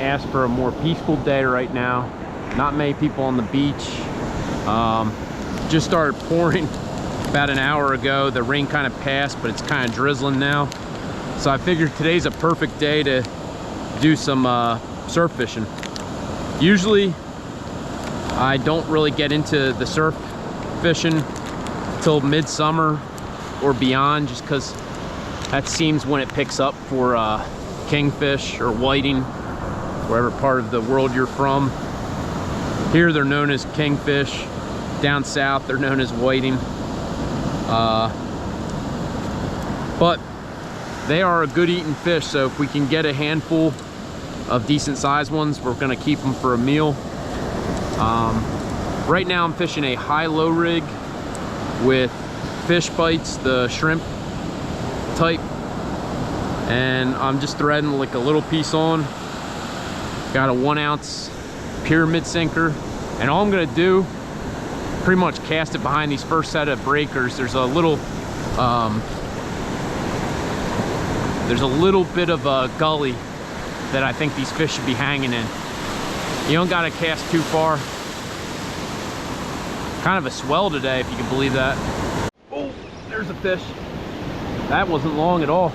ask for a more peaceful day right now. Not many people on the beach. Just started pouring about an hour ago. The rain kind of passed, but it's kind of drizzling now. So I figured today's a perfect day to do some surf fishing. Usually I don't really get into the surf fishing till midsummer or beyond, just because that seems when it picks up for kingfish or whiting, wherever part of the world you're from. Here they're known as kingfish. Down south they're known as whiting. But they are a good eating fish, so if we can get a handful of decent sized ones, we're gonna keep them for a meal. Right now I'm fishing a high-low rig with fish bites, the shrimp type, and I'm just threading like a little piece on. Got a 1 ounce pyramid sinker, and all I'm gonna do, pretty much cast it behind these first set of breakers. There's a little bit of a gully that I think these fish should be hanging in. You don't gotta cast too far. Kind of a swell today, if you can believe that. Oh, there's a fish. That wasn't long at all.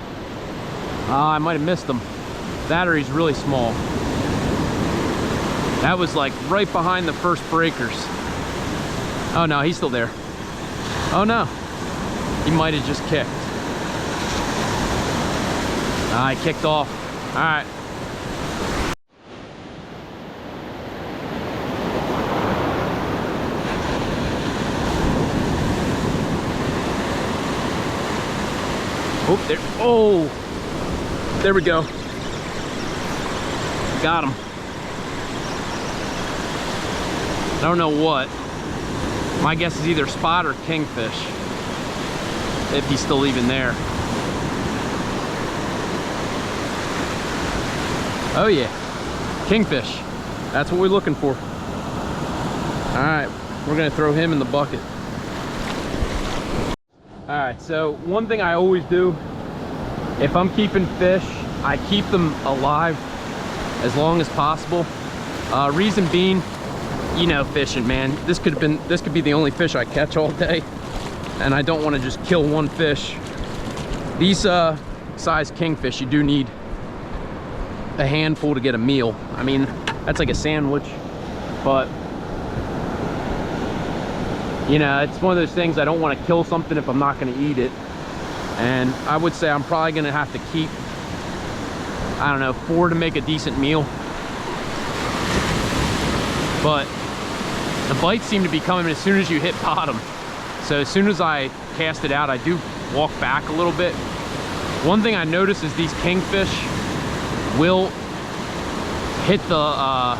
I might have missed him. That or he's really small. That was like right behind the first breakers. Oh no, he's still there. Oh no, he might have just kicked. He kicked off. All right. Oh, there. Oh, there we go. Got him. I don't know what. My guess is either spot or kingfish, if he's still even there. Oh yeah, kingfish. That's what we're looking for. All right, we're gonna throw him in the bucket. All right, so one thing I always do, if I'm keeping fish, I keep them alive as long as possible. Reason being, you know, fishing, man, this could be the only fish I catch all day, and I don't want to just kill one fish. These size kingfish, you do need a handful to get a meal. I mean, that's like a sandwich, but you know, it's one of those things, I don't want to kill something if I'm not going to eat it. And I would say I'm probably going to have to keep, I don't know, 4 to make a decent meal. But the bites seem to be coming as soon as you hit bottom. So as soon as I cast it out, I do walk back a little bit. One thing I notice is these kingfish will hit the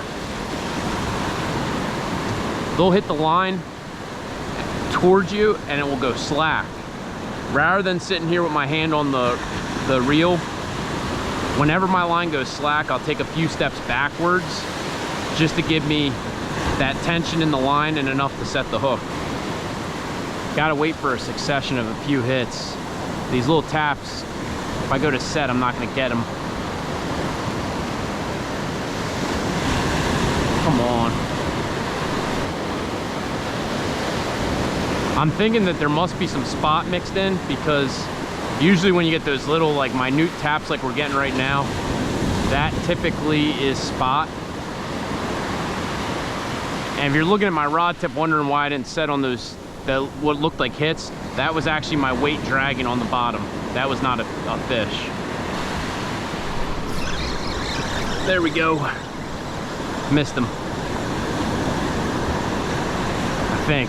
they'll hit the line towards you and it will go slack. Rather than sitting here with my hand on the reel, whenever my line goes slack, I'll take a few steps backwards just to give me that tension in the line and enough to set the hook. Gotta wait for a succession of a few hits. These little taps, if I go to set, I'm not gonna get them. Come on. I'm thinking that there must be some spot mixed in, because usually when you get those little like minute taps like we're getting right now, that typically is spot. And if you're looking at my rod tip wondering why I didn't set on those, what looked like hits, that was actually my weight dragging on the bottom. That was not a fish. There we go. Missed him, I think.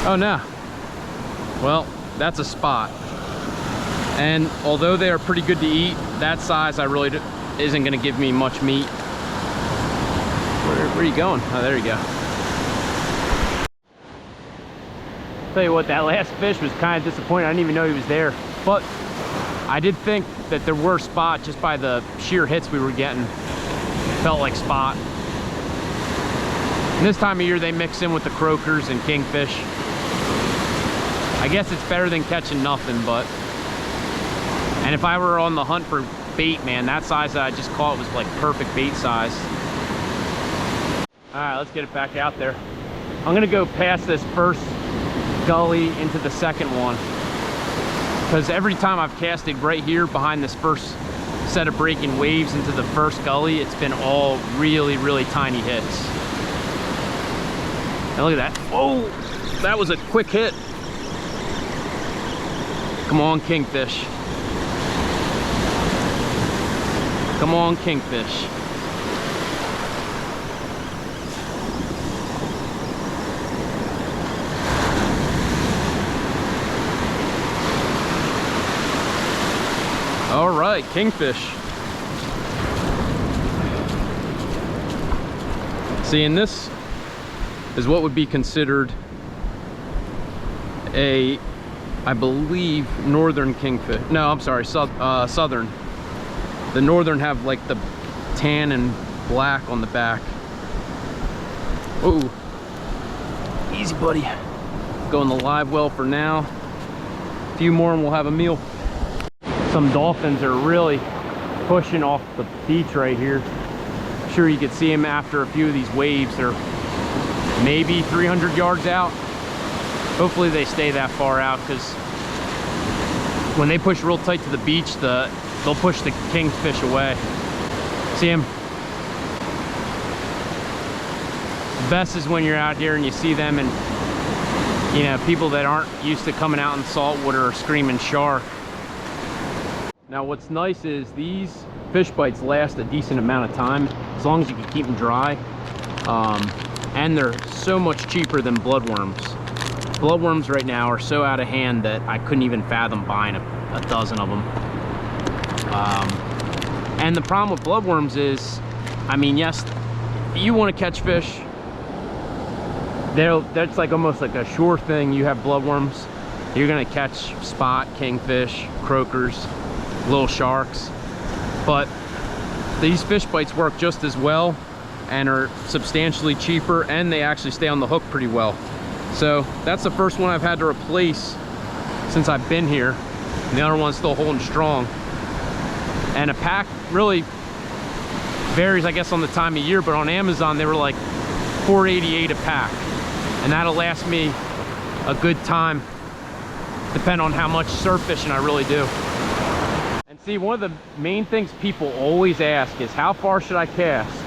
Oh no. Well, that's a spot. And although they are pretty good to eat, that size isn't going to give me much meat. Where are you going? Oh, there you go. Tell you what, that last fish was kind of disappointing. I didn't even know he was there. But I did think that there were spot just by the sheer hits we were getting. Felt like spot. And this time of year they mix in with the croakers and kingfish. I guess it's better than catching nothing, but... And if I were on the hunt for bait, man, that size that I just caught was like perfect bait size. All right, let's get it back out there. I'm gonna go past this first gully into the second one, because every time I've casted right here behind this first set of breaking waves into the first gully, it's been all really, really tiny hits. And look at that. Oh, that was a quick hit. Come on, kingfish. Come on, kingfish. All right, kingfish. See, and this is what would be considered a, I believe, northern kingfish. No, I'm sorry, southern. The northern have like the tan and black on the back. Oh, easy, buddy. Go in the live well for now. A few more and we'll have a meal. Some dolphins are really pushing off the beach right here. I'm sure you could see them after a few of these waves. They're maybe 300 yards out. Hopefully they stay that far out, because when they push real tight to the beach, they'll push the kingfish away. See them? Best is when you're out here and you see them, and you know, people that aren't used to coming out in saltwater are screaming shark. Now what's nice is these fish bites last a decent amount of time, as long as you can keep them dry. And they're so much cheaper than bloodworms. Bloodworms right now are so out of hand that I couldn't even fathom buying a dozen of them. And the problem with bloodworms is, I mean, yes, you want to catch fish, that's like almost like a sure thing. You have bloodworms, you're gonna catch spot, kingfish, croakers, little sharks. But these fish bites work just as well and are substantially cheaper, and they actually stay on the hook pretty well. So that's the first one I've had to replace since I've been here, and the other one's still holding strong. And a pack really varies, I guess, on the time of year, but on Amazon they were like $4.88 a pack, and that'll last me a good time, depending on how much surf fishing I really do. And see, one of the main things people always ask is, how far should I cast?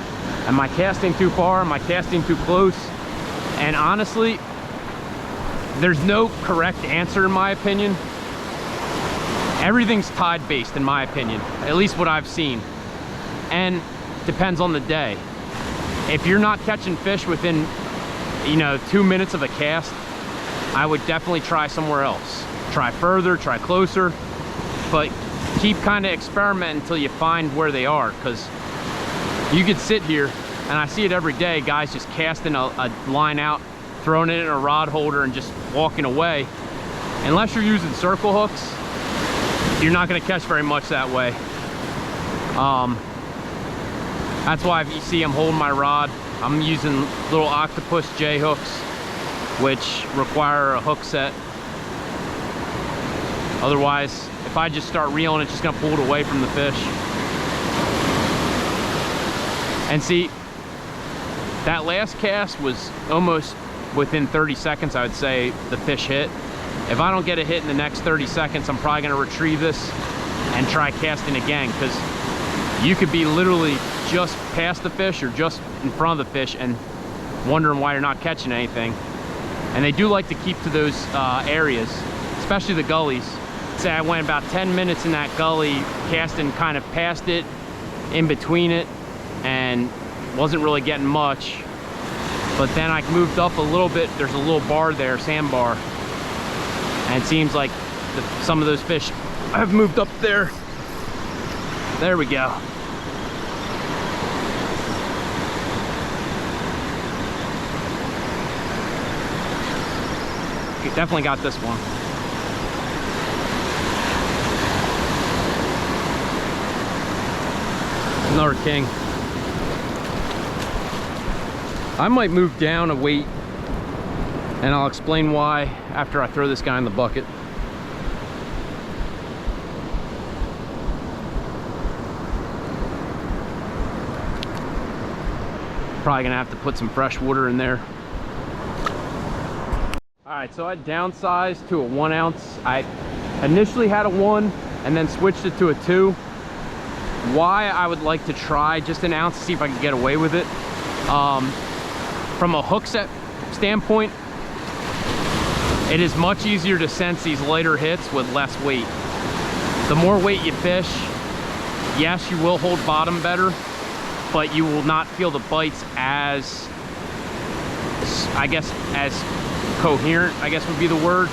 Am I casting too far? Am I casting too close? And honestly, there's no correct answer in my opinion. Everything's tide based in my opinion, at least what I've seen, and depends on the day. If you're not catching fish within, you know, 2 minutes of a cast, I would definitely try somewhere else. Try further, try closer, but keep kind of experimenting until you find where they are, because you could sit here, and I see it every day, guys just casting a line out, throwing it in a rod holder and just walking away. Unless you're using circle hooks, you're not going to catch very much that way. That's why if you see I'm holding my rod, I'm using little octopus J hooks, which require a hook set. Otherwise, if I just start reeling, it's just going to pull it away from the fish. And see, that last cast was almost within 30 seconds, I would say, the fish hit. If I don't get a hit in the next 30 seconds, I'm probably going to retrieve this and try casting again, because you could be literally just past the fish or just in front of the fish and wondering why you're not catching anything. And they do like to keep to those areas, especially the gullies. Say I went about 10 minutes in that gully, casting kind of past it, in between it, and wasn't really getting much. But then I moved up a little bit. There's a little bar there, sandbar, and it seems like some of those fish have moved up there. There we go. Okay, definitely got this one. Another king. I might move down a weight, and I'll explain why after I throw this guy in the bucket. Probably gonna have to put some fresh water in there. All right, so I downsized to a 1 ounce. I initially had a 1 and then switched it to a 2. Why I would like to try just an ounce to see if I can get away with it. From a hook set standpoint, it is much easier to sense these lighter hits with less weight. The more weight you fish, yes, you will hold bottom better, but you will not feel the bites as, I guess, as coherent, I guess would be the word,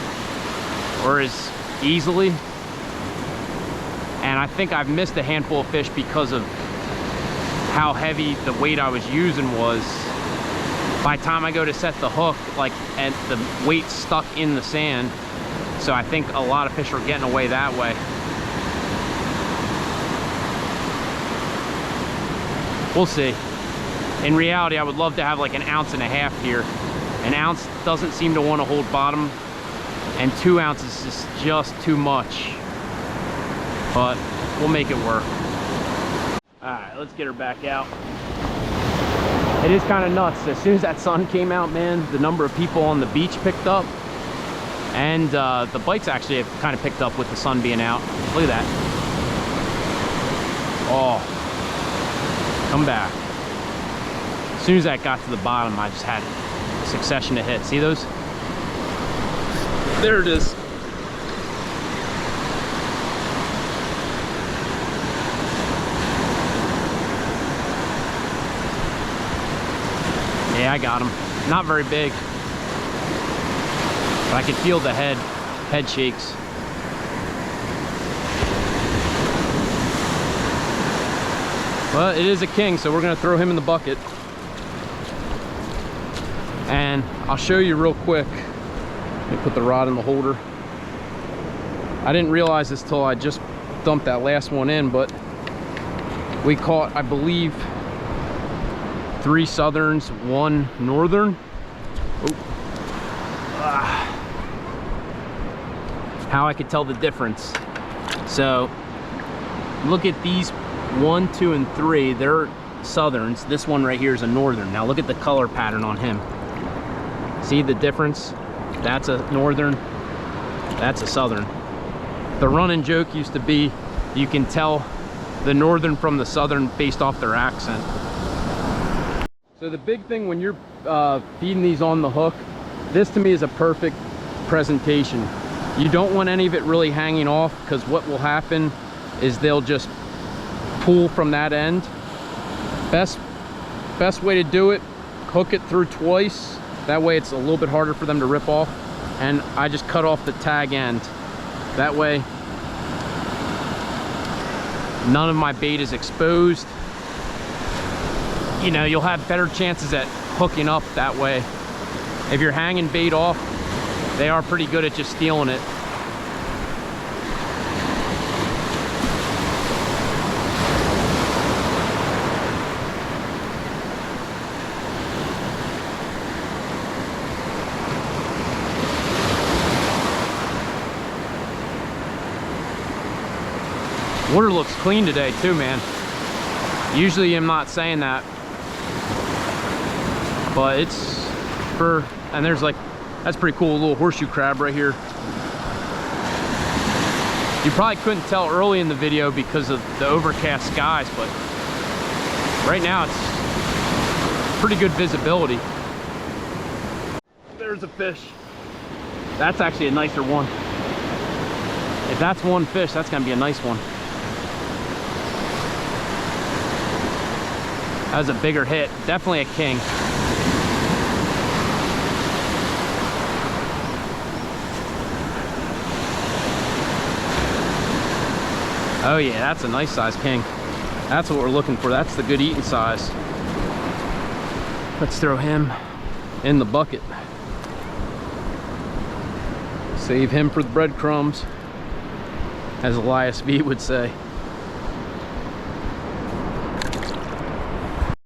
or as easily. And I think I've missed a handful of fish because of how heavy the weight I was using was. By the time I go to set the hook, like, and the weight stuck in the sand. So I think a lot of fish are getting away that way. We'll see. In reality, I would love to have like an 1.5 ounces here. An ounce doesn't seem to want to hold bottom, and 2 ounces is just too much. But we'll make it work. All right, let's get her back out. It is kind of nuts. As soon as that sun came out, man, the number of people on the beach picked up, and the bites actually have kind of picked up with the sun being out. Look at that. Oh, come back. As soon as that got to the bottom, I just had a succession of hits. See those? There it is. Yeah, I got him. Not very big, but I could feel the head shakes. But it is a king, so we're gonna throw him in the bucket. And I'll show you real quick. Let me put the rod in the holder. I didn't realize this till I just dumped that last one in, but we caught, I believe, 3 southerns, 1 northern. Oh. How I could tell the difference. So look at these 1, 2, and 3. They're southerns. This one right here is a northern. Now look at the color pattern on him. See the difference? That's a northern, that's a southern. The running joke used to be, you can tell the northern from the southern based off their accent. So the big thing when you're feeding these on the hook, this to me is a perfect presentation. You don't want any of it really hanging off, because what will happen is they'll just pull from that end. Best way to do it, hook it through twice. That way it's a little bit harder for them to rip off. And I just cut off the tag end. That way, none of my bait is exposed. You know, you'll have better chances at hooking up that way. If you're hanging bait off, they are pretty good at just stealing it. Water looks clean today too, man. Usually I'm not saying that, but it's for, and there's like, that's pretty cool, little horseshoe crab right here. You probably couldn't tell early in the video because of the overcast skies, but right now it's pretty good visibility. There's a fish. That's actually a nicer one. If that's one fish, that's gonna be a nice one. That was a bigger hit. Definitely a king. Oh yeah, that's a nice size king. That's what we're looking for. That's the good eating size. Let's throw him in the bucket. Save him for the breadcrumbs, as Elias V would say.